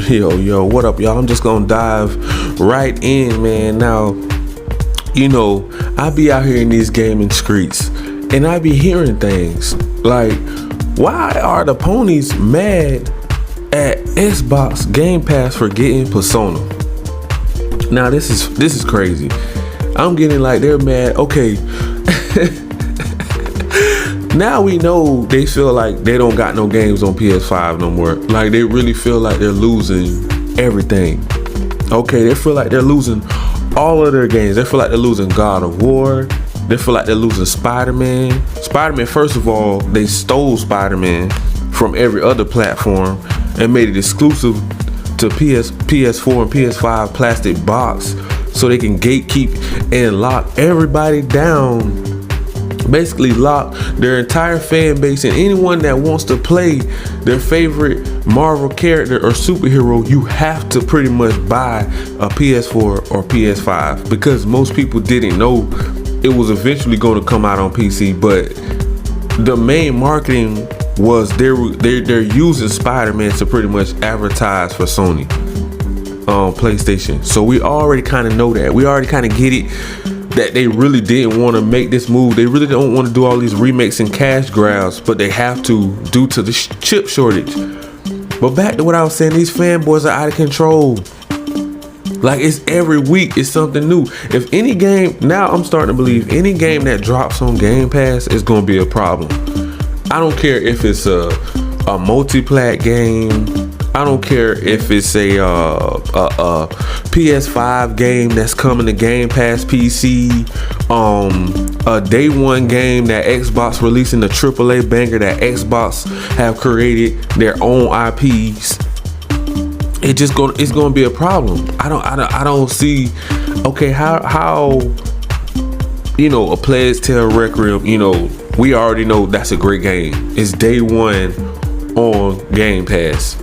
Yo, what up, y'all? I'm just gonna dive right in, man. Now, I be out here in these gaming streets and I be hearing things like, why are the ponies mad at Xbox Game Pass for getting Persona? Now, this is crazy. I'm getting like they're mad. Okay. Now we know they feel like they don't got no games on PS5 no more. Like they really feel like they're losing everything. Okay, they feel like they're losing all of their games. They feel like they're losing God of War. They feel like they're losing Spider-Man. Spider-Man, first of all, they stole Spider-Man from every other platform and made it exclusive to PS4 and PS5 plastic box so they can gatekeep and lock everybody down. Basically lock their entire fan base, and anyone that wants to play their favorite Marvel character or superhero, you have to pretty much buy a PS4 or PS5, because most people didn't know it was eventually going to come out on PC. But the main marketing was they're using Spider-Man to pretty much advertise for Sony on PlayStation. So we already kind of know that. We already kind of get it, that they really didn't want to make this move. They really don't want to do all these remakes and cash grabs, but they have to due to the chip shortage. But back to what I was saying, these fanboys are out of control. Like, it's every week it's something new. If any game, now I'm starting to believe any game that drops on Game Pass is going to be a problem. I don't care if it's a multi-plat game. I don't care if it's a PS5 game that's coming to Game Pass PC, a day one game that Xbox releasing, the AAA banger that Xbox have created their own IPs. It's gonna be a problem. I don't see. Okay, how a Plague's Tale Requiem, we already know that's a great game. It's day one on Game Pass.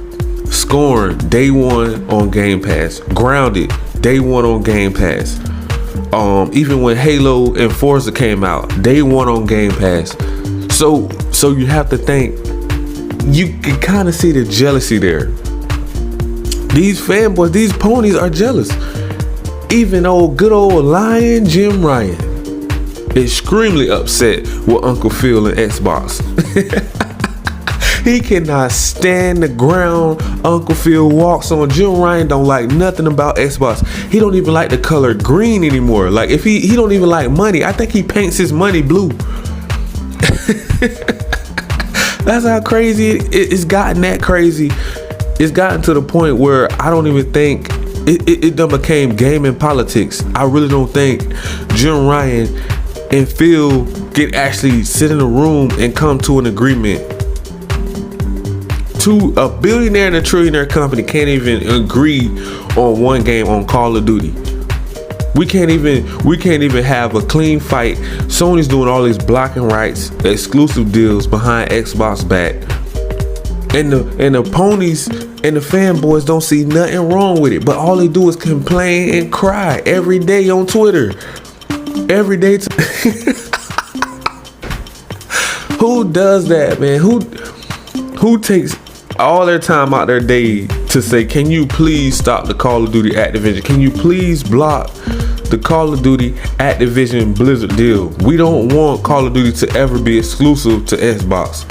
Scorn, day one on Game Pass. Grounded, day one on Game Pass. Even when Halo and Forza came out, day one on Game Pass. So you have to think, you can kind of see the jealousy there. These fanboys, these ponies are jealous. Even good old Lion Jim Ryan is extremely upset with Uncle Phil and Xbox. He cannot stand the ground Uncle Phil walks on. Jim Ryan don't like nothing about Xbox. He don't even like the color green anymore. Like, if he don't even like money. I think he paints his money blue. That's how crazy it's gotten. That crazy. It's gotten to the point where I don't even think it done became gaming politics. I really don't think Jim Ryan and Phil can actually sit in a room and come to an agreement. A billionaire and a trillionaire company can't even agree on one game on Call of Duty. We can't even have a clean fight. Sony's doing all these blocking rights, exclusive deals behind Xbox back, and the ponies and the fanboys don't see nothing wrong with it. But all they do is complain and cry every day on Twitter. Every day. Who does that, man? Who takes all their time out their day to say, can you please stop the Call of Duty Activision? Can you please block the Call of Duty Activision Blizzard deal? We don't want Call of Duty to ever be exclusive to Xbox.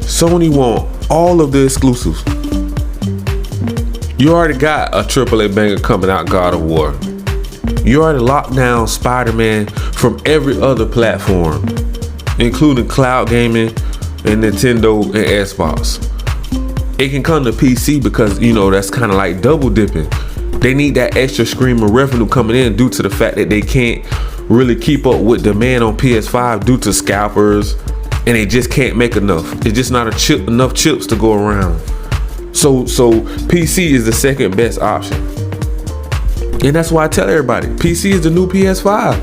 Sony want all of the exclusives. You already got a AAA banger coming out, God of War. You already locked down Spider-Man from every other platform, including cloud gaming and Nintendo and Xbox. It can come to PC because, that's kind of like double dipping. They need that extra stream of revenue coming in due to the fact that they can't really keep up with demand on PS5 due to scalpers, and they just can't make enough. It's just not enough chips to go around. So PC is the second best option. And that's why I tell everybody, PC is the new PS5.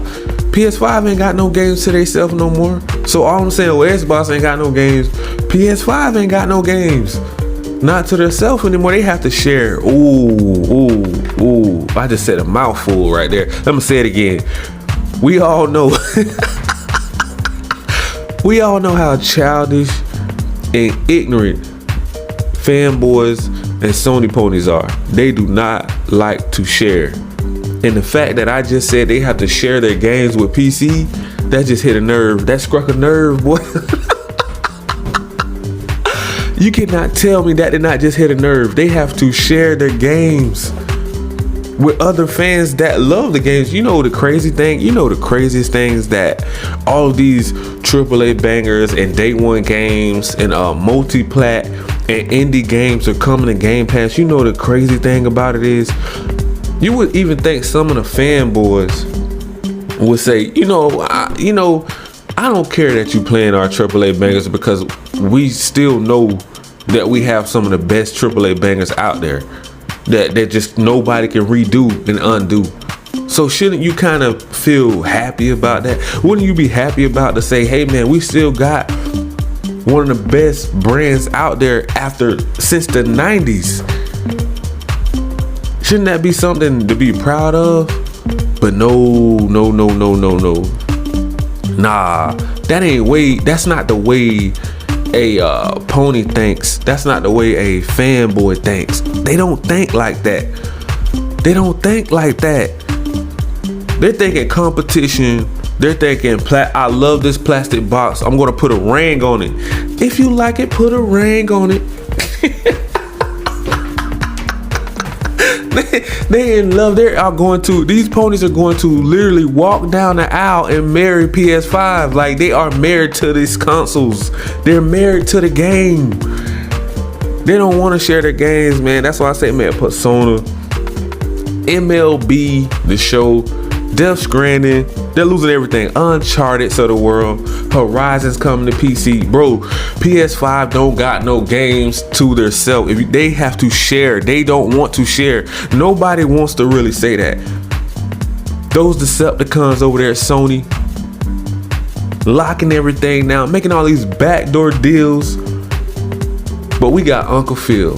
PS5 ain't got no games to themselves no more. So all I'm saying, well, Xbox ain't got no games. PS5 ain't got no games. Not to themselves anymore. They have to share. Ooh. I just said a mouthful right there. Let me say it again. We all know. We all know how childish and ignorant fanboys and Sony ponies are. They do not like to share. And the fact that I just said they have to share their games with PC, that just hit a nerve. That struck a nerve, boy. You cannot tell me that did not just hit a nerve. They have to share their games with other fans that love the games. You know the crazy thing? You know the craziest things that all of these AAA bangers and day one games and multi-plat and indie games are coming to Game Pass. You know the crazy thing about it is, you would even think some of the fanboys would say, I don't care that you playing our AAA bangers, because we still know that we have some of the best AAA bangers out there that just nobody can redo and undo. So shouldn't you kind of feel happy about that? Wouldn't you be happy about to say, hey man, we still got one of the best brands out there since the 90s? Shouldn't that be something to be proud of? But no. Nah, that's not the way a pony thinks. That's not the way a fanboy thinks. They don't think like that. They're thinking competition. They're thinking, I love this plastic box. I'm going to put a ring on it. If you like it, put a ring on it. They in love. These ponies are going to literally walk down the aisle and marry PS5. Like, they are married to these consoles. They're married to the game. They don't want to share their games, man. That's why I say, man, Persona, MLB, the show, Death Stranding, they're losing everything. Uncharted of the world, Horizon's coming to PC. Bro, PS5 don't got no games to their self. If they have to share, they don't want to share. Nobody wants to really say that. Those Decepticons over there at Sony, locking everything down, making all these backdoor deals. But we got Uncle Phil.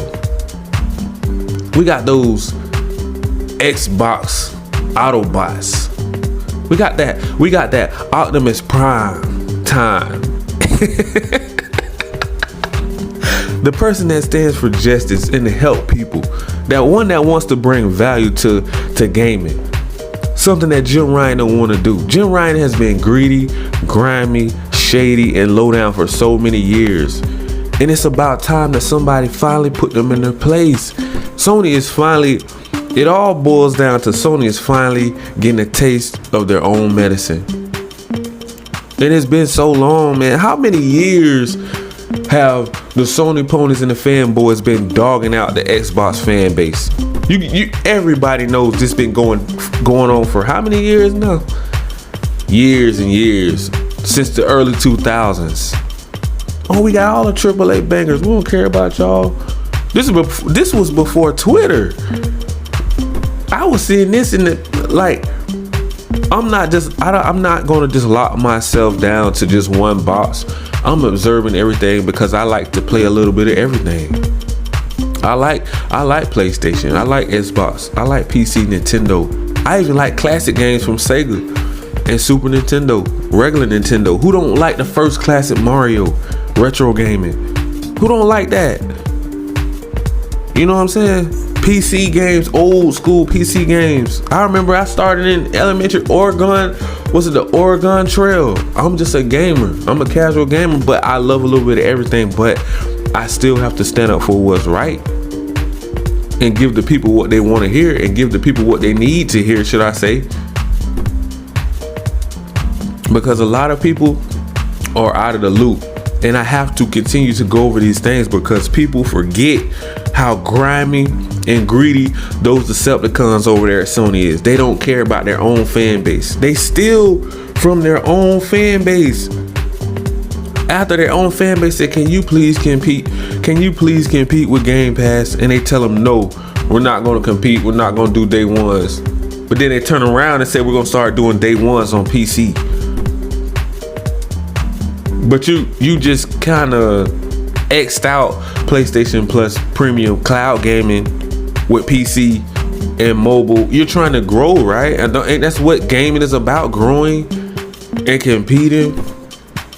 We got those Xbox Autobots. We got that Optimus Prime time. The person that stands for justice and to help people. That one that wants to bring value to gaming. Something that Jim Ryan don't want to do. Jim Ryan has been greedy, grimy, shady, and low down for so many years. And it's about time that somebody finally put them in their place. Sony is finally... It all boils down to Sony is finally getting a taste of their own medicine. It has been so long, man. How many years have the Sony ponies and the fanboys been dogging out the Xbox fan base? Everybody knows this been going on for how many years now? Years and years. Since the early 2000s. Oh, we got all the AAA bangers. We don't care about y'all. This was before Twitter. I was seeing this in I'm not going to just lock myself down to just one box. I'm observing everything because I like to play a little bit of everything. I like PlayStation. I like Xbox. I like PC, Nintendo. I even like classic games from Sega and Super Nintendo, regular Nintendo. Who don't like the first classic Mario, retro gaming? Who don't like that? You know what I'm saying? PC games, old school PC games. I remember I started in elementary, Oregon. Was it the Oregon Trail? I'm just a gamer. I'm a casual gamer, but I love a little bit of everything. But I still have to stand up for what's right and give the people what they want to hear and give the people what they need to hear, should I say. Because a lot of people are out of the loop. And I have to continue to go over these things because people forget how grimy and greedy those Decepticons over there at Sony is. They don't care about their own fan base. They steal from their own fan base. After their own fan base said, can you please compete? Can you please compete with Game Pass? And they tell them, no, we're not going to compete. We're not going to do day ones. But then they turn around and say, we're going to start doing day ones on PC. But you just kind of X'd out PlayStation Plus Premium Cloud Gaming with PC and mobile. You're trying to grow, right? And that's what gaming is about, growing and competing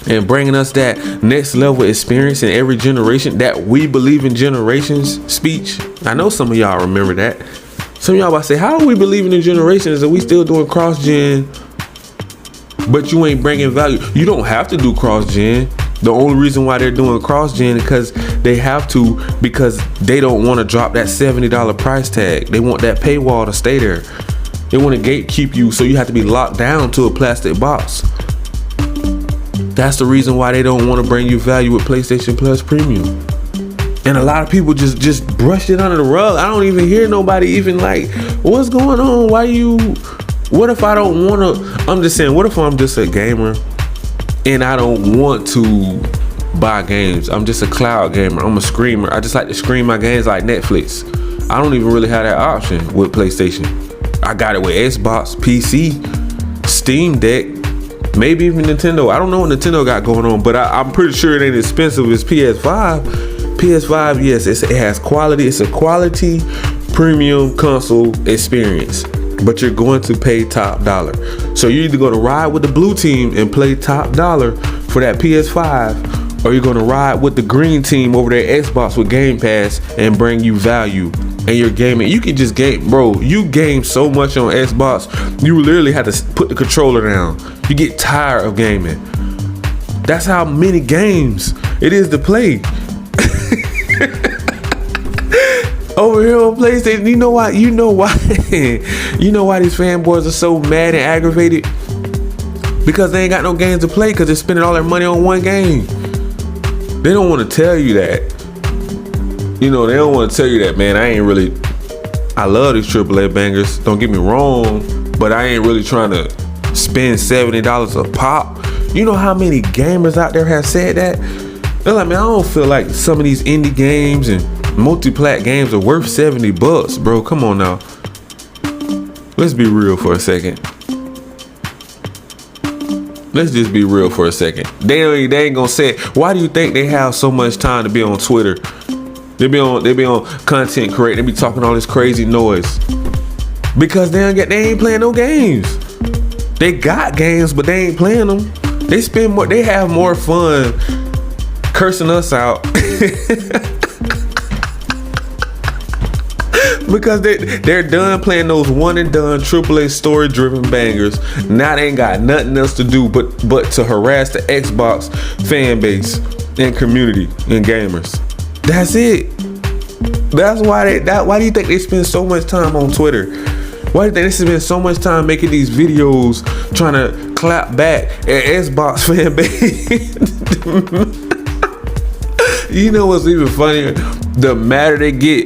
and bringing us that next level experience in every generation, that we believe in generations speech. I know some of y'all remember that. Some of y'all about to say, how are we believing in generations and we still doing cross-gen, but you ain't bringing value? You don't have to do cross-gen. The only reason why they're doing cross-gen is because they have to, because they don't want to drop that $70 price tag. They want that paywall to stay there. They want to gatekeep you, so you have to be locked down to a plastic box. That's the reason why they don't want to bring you value with PlayStation Plus Premium. And a lot of people just brush it under the rug. I don't even hear nobody even like, what's going on? What if I don't want to? I'm just saying, what if I'm just a gamer and I don't want to buy games? I'm just a cloud gamer. I'm a streamer. I just like to stream my games like Netflix. I don't even really have that option with PlayStation. I got it with Xbox, PC, Steam Deck, maybe even Nintendo. I don't know what Nintendo got going on, but I'm pretty sure it ain't expensive as PS5. PS5, yes, it has quality. It's a quality premium console experience, but you're going to pay top dollar. So you're either going to ride with the blue team and play top dollar for that PS5, or you're going to ride with the green team over there at Xbox with Game Pass and bring you value. And you're gaming. You can just game, bro. You game so much on Xbox, you literally have to put the controller down. You get tired of gaming. That's how many games it is to play. Over here on PlayStation, you know why? You know why these fanboys are so mad and aggravated? Because they ain't got no games to play, because they're spending all their money on one game. They don't want to tell you that. They don't want to tell you that, man. I love these AAA bangers, don't get me wrong, but I ain't really trying to spend $70 a pop. You know how many gamers out there have said that? They're like, man, I don't feel like some of these indie games and multi-plat games are worth $70, bro. Come on now. Let's be real for a second. Let's just be real for a second. They ain't gonna say it. Why do you think they have so much time to be on Twitter? They be on content create. They be talking all this crazy noise because they ain't playing no games. They got games, but they ain't playing them. They have more fun cursing us out because they're done playing those one and done AAA story driven bangers. Now they ain't got nothing else to do but to harass the Xbox fan base and community and gamers. That's it. That's why why do you think they spend so much time on Twitter? Why do you think they spend so much time making these videos trying to clap back at Xbox fan base? You know what's even funnier? The madder they get,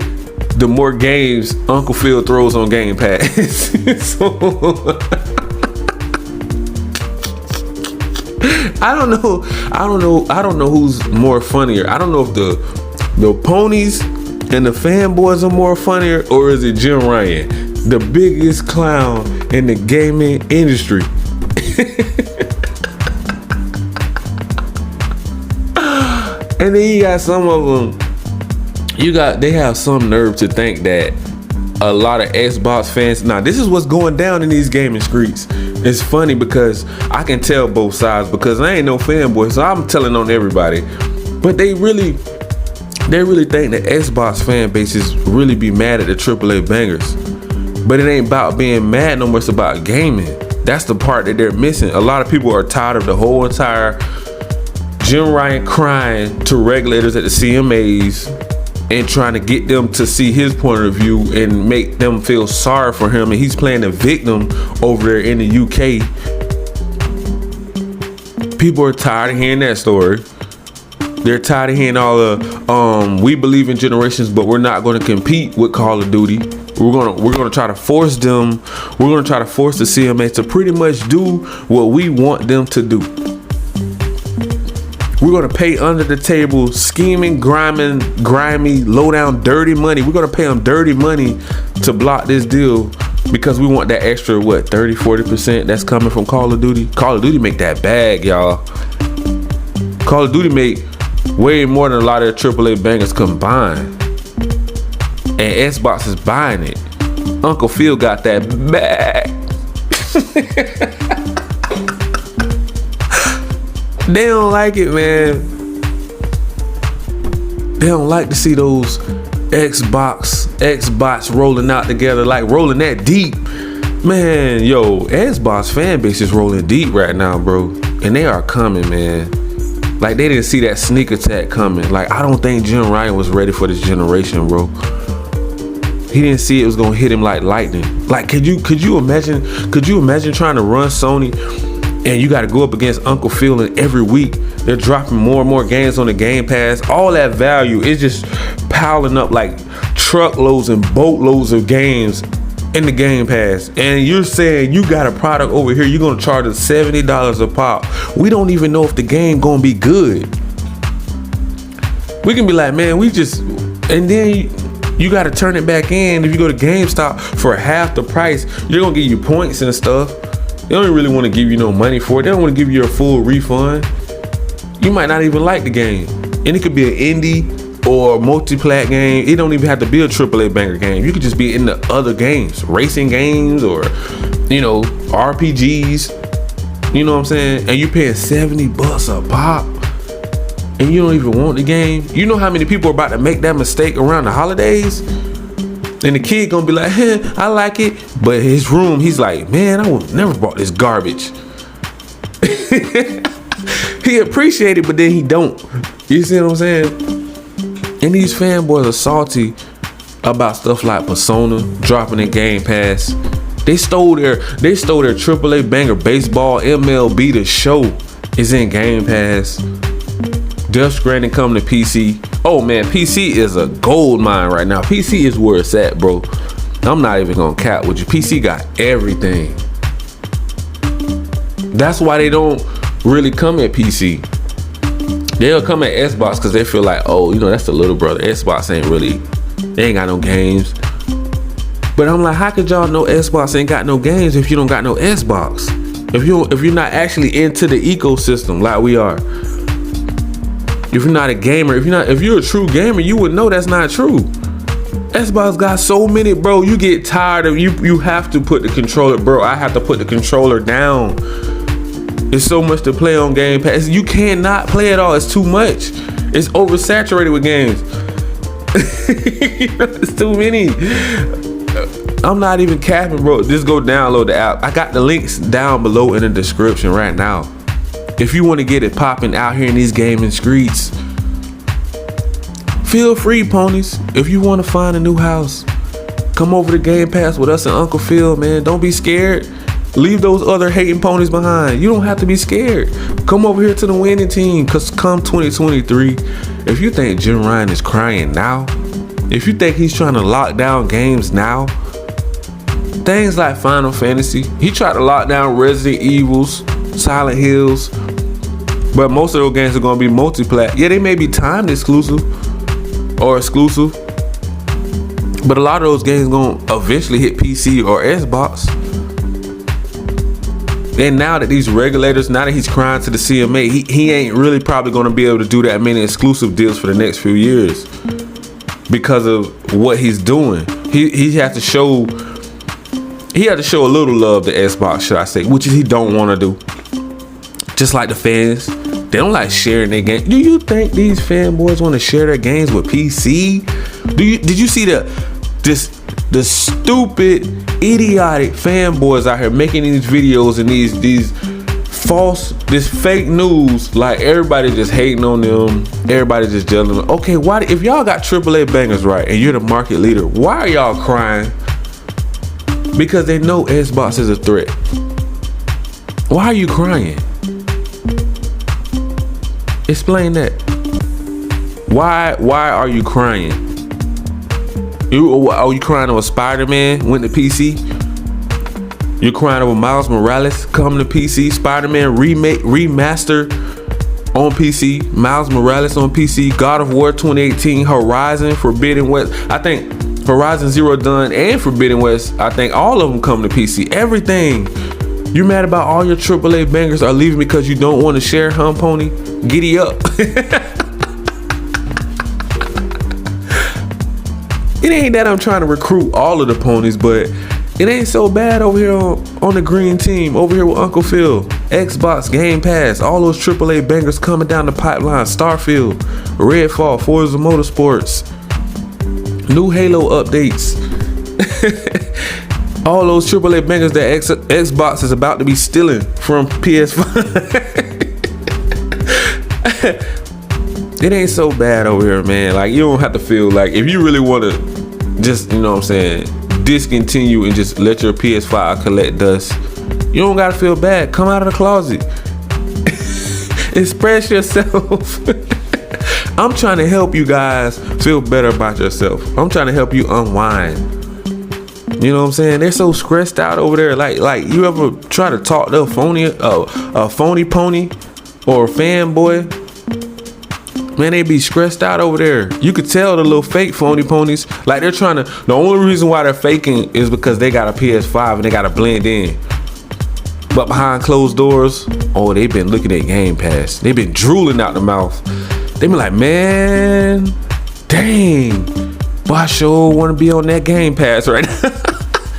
the more games Uncle Phil throws on Game Pass. I don't know who's more funnier. I don't know if the ponies and the fanboys are more funnier, or is it Jim Ryan, the biggest clown in the gaming industry? And then you got some of them, they have some nerve to think that a lot of Xbox fans, now this is what's going down in these gaming streets. It's funny because I can tell both sides, because I ain't no fanboy, so I'm telling on everybody. But they really think that Xbox fan bases really be mad at the AAA bangers. But it ain't about being mad no more, it's about gaming. That's the part that they're missing. A lot of people are tired of the whole entire Jim Ryan crying to regulators at the CMAs and trying to get them to see his point of view and make them feel sorry for him, and he's playing the victim over there in the UK. People are tired of hearing that story. They're tired of hearing all the we believe in generations, but we're not going to compete with Call of Duty. We're gonna try to force them. We're gonna try to force the CMA to pretty much do what we want them to do. We're gonna pay under the table, scheming, grimy, low down, dirty money. We're gonna pay them dirty money to block this deal because we want that extra 30-40% that's coming from Call of Duty. Call of Duty make that bag, y'all. Call of Duty make way more than a lot of the AAA bangers combined. And Xbox is buying it. Uncle Phil got that bag. They don't like it, man. They don't like to see those Xbox rolling out together, like rolling that deep. Man, yo, Xbox fan base is rolling deep right now, bro. And they are coming, man. Like, they didn't see that sneak attack coming. Like, I don't think Jim Ryan was ready for this generation, bro. He didn't see it was gonna hit him like lightning. Like, could you imagine trying to run Sony and you gotta go up against Uncle Phil, and every week they're dropping more and more games on the Game Pass. All that value is just piling up like truckloads and boatloads of games in the Game Pass. And you're saying you got a product over here, you're gonna charge us $70 a pop. We don't even know if the game gonna be good. We can be like, man, and then you got to turn it back in. If you go to GameStop for half the price, they're going to give you points and stuff. They don't really want to give you no money for it. They don't want to give you a full refund. You might not even like the game. And it could be an indie or a multi-plat game. It don't even have to be a AAA banger game. You could just be in the other games, racing games or, RPGs. You know what I'm saying? And you're paying $70 a pop. And you don't even want the game. You know how many people are about to make that mistake around the holidays? And the kid gonna be like, I like it. But his room, he's like, man, I would never bought this garbage. He appreciate it, but then he don't. You see what I'm saying? And these fanboys are salty about stuff like Persona dropping in Game Pass. They stole their AAA banger baseball MLB The Show is in Game Pass. Death Stranding coming to PC. Oh man, PC is a gold mine right now. PC is where it's at, bro. I'm not even gonna cap with you. PC got everything. That's why they don't really come at PC. They'll come at Xbox because they feel like, that's the little brother. Xbox they ain't got no games. But I'm like, how could y'all know Xbox ain't got no games if you don't got no Xbox? If you're not actually into the ecosystem like we are. If you're not a gamer, if you're a true gamer, you would know that's not true. Xbox got so many, bro. You get tired of you have to put the controller, bro. I have to put the controller down. It's so much to play on Game Pass. You cannot play it all. It's too much. It's oversaturated with games. It's too many. I'm not even capping, bro. Just go download the app. I got the links down below in the description right now. If you want to get it popping out here in these gaming streets, feel free, ponies. If you want to find a new house, come over to Game Pass with us and Uncle Phil, man. Don't be scared. Leave those other hating ponies behind. You don't have to be scared. Come over here to the winning team, because come 2023, if you think Jim Ryan is crying now, if you think he's trying to lock down games now, things like Final Fantasy, he tried to lock down Resident Evils, Silent Hills, but most of those games are going to be multi-plat. Yeah, they may be timed exclusive, but a lot of those games going to eventually hit PC or Xbox. And now that these regulators, now that he's crying to the CMA, he ain't really probably going to be able to do that many exclusive deals for the next few years because of what he's doing. He had to show a little love to Xbox, should I say, which he don't want to do. Just like the fans, they don't like sharing their games. Do you think these fanboys want to share their games with PC? Did you see the stupid, idiotic fanboys out here making these videos and this fake news, like everybody just hating on them, everybody just jelling them. Okay, if y'all got AAA bangers right and you're the market leader, why are y'all crying? Because they know Xbox is a threat. Why are you crying? Explain that. Why are you crying? Are you crying over Spider-Man went to PC? You're crying over Miles Morales coming to PC, Spider-Man remaster on PC, Miles Morales on PC, God of War 2018, Horizon, Forbidden West. I think Horizon Zero Dawn and Forbidden West, I think all of them come to PC. Everything. You mad about all your AAA bangers are leaving because you don't want to share, huh, Pony? Giddy up. It ain't that I'm trying to recruit all of the ponies, but it ain't so bad over here on the green team, over here with Uncle Phil. Xbox, Game Pass, all those AAA bangers coming down the pipeline. Starfield, Redfall, Forza Motorsports, new Halo updates. All those AAA bangers that Xbox is about to be stealing from PS5. It ain't so bad over here, man. Like, you don't have to feel like, if you really want to just, you know what I'm saying, discontinue and just let your PS5 collect dust, you don't gotta feel bad. Come out of the closet. Express yourself. I'm trying to help you guys feel better about yourself. I'm trying to help you unwind. You know what I'm saying? They're so stressed out over there. Like you ever try to talk to a phony pony or a fanboy? Man, they be stressed out over there. You could tell the little fake phony ponies, like they're trying to, the only reason why they're faking is because they got a PS5 and they got to blend in. But behind closed doors, oh, they've been looking at Game Pass. They've been drooling out the mouth. They been like, man, dang, boy, I sure want to be on that Game Pass right now.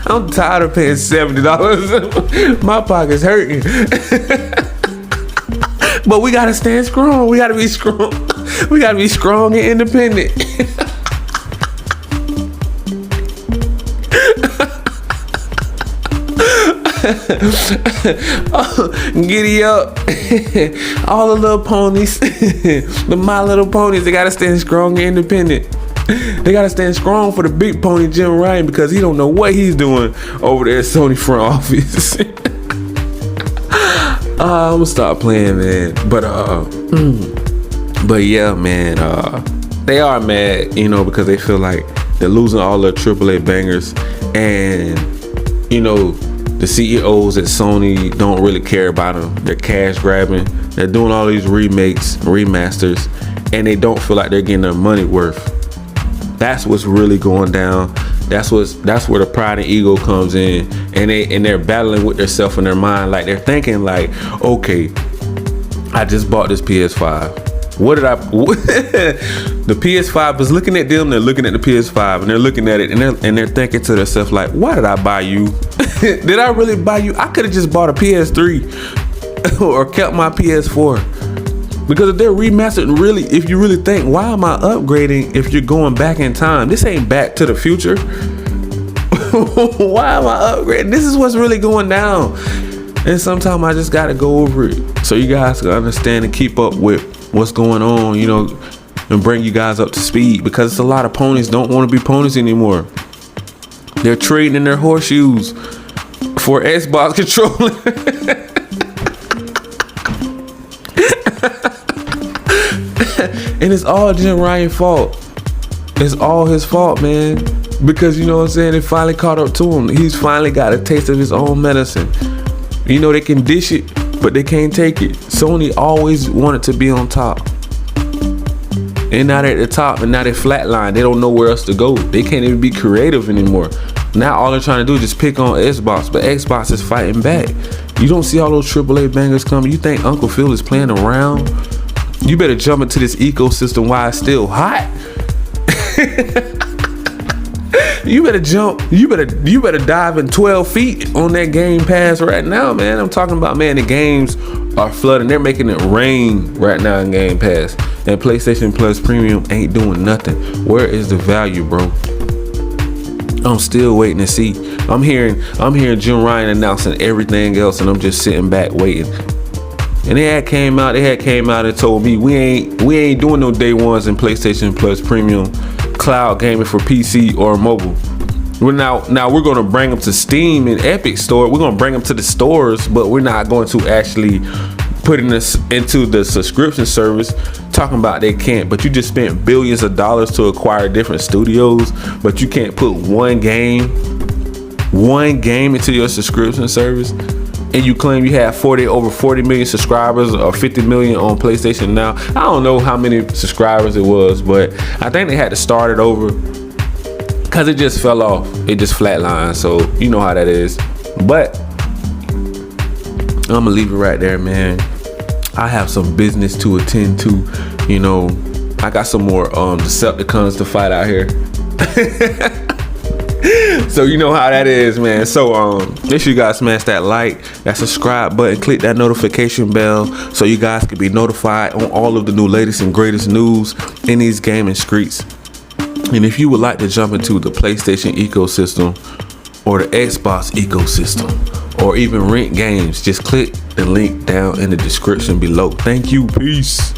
I'm tired of paying $70. My pocket's hurting. But we gotta stand strong. We gotta be strong. We gotta be strong and independent. Giddy up. All the little ponies. The My Little Ponies, they gotta stand strong and independent. They gotta stand strong for the big pony Jim Ryan, because he don't know what he's doing over there at Sony front office. I'm gonna stop playing, man. But yeah, man, they are mad, you know, because they feel like they're losing all their AAA bangers, and you know, the CEOs at Sony don't really care about them. They're cash grabbing. They're doing all these remakes, remasters, and they don't feel like they're getting their money worth. That's what's really going down. That's where the pride and ego comes in, and they're battling with themselves in their mind. Like, they're thinking like, okay, I just bought this PS5. What did the PS5 is looking at them. They're looking at the PS5 and they're looking at it, and they're thinking to themselves like, why did I buy you? Did I really buy you? I could have just bought a PS3 or kept my PS4. Because if they're remastered, really, if you really think, why am I upgrading if you're going back in time? This ain't Back to the Future. Why am I upgrading? This is what's really going down. And sometimes I just gotta go over it so you guys can understand and keep up with what's going on, you know, and bring you guys up to speed, because it's a lot of ponies don't want to be ponies anymore. They're trading in their horseshoes for Xbox controller. And it's all Jim Ryan's fault. It's all his fault, man. Because, you know what I'm saying, it finally caught up to him. He's finally got a taste of his own medicine. You know, they can dish it, but they can't take it. Sony always wanted to be on top. And now they're at the top, and now they're flatlined. They don't know where else to go. They can't even be creative anymore. Now all they're trying to do is just pick on Xbox, but Xbox is fighting back. You don't see all those AAA bangers coming. You think Uncle Phil is playing around? You better jump into this ecosystem while it's still hot. You better jump. You better dive in 12 feet on that Game Pass right now, man. I'm talking about, man, the games are flooding. They're making it rain right now in Game Pass. And PlayStation Plus Premium ain't doing nothing. Where is the value, bro? I'm still waiting to see. I'm hearing Jim Ryan announcing everything else, and I'm just sitting back waiting. And they had came out and told me we ain't doing no day ones in PlayStation Plus Premium cloud gaming for PC or mobile. Now we're gonna bring them to Steam and Epic Store. We're gonna bring them to the stores, but we're not going to actually putting this into the subscription service, talking about they can't, but you just spent billions of dollars to acquire different studios, but you can't put one game into your subscription service, and you claim you have over 40 million subscribers or 50 million on PlayStation Now. I don't know how many subscribers it was, but I think they had to start it over because it just fell off. It just flatlined, so you know how that is. But I'm gonna leave it right there, man. I have some business to attend to. You know, I got some more Decepticons to fight out here. So you know how that is, man. So make sure you guys smash that like, that subscribe button, click that notification bell so you guys can be notified on all of the new latest and greatest news in these gaming streets. And if you would like to jump into the PlayStation ecosystem or the Xbox ecosystem, or even rent games, just click the link down in the description below. Thank you. Peace.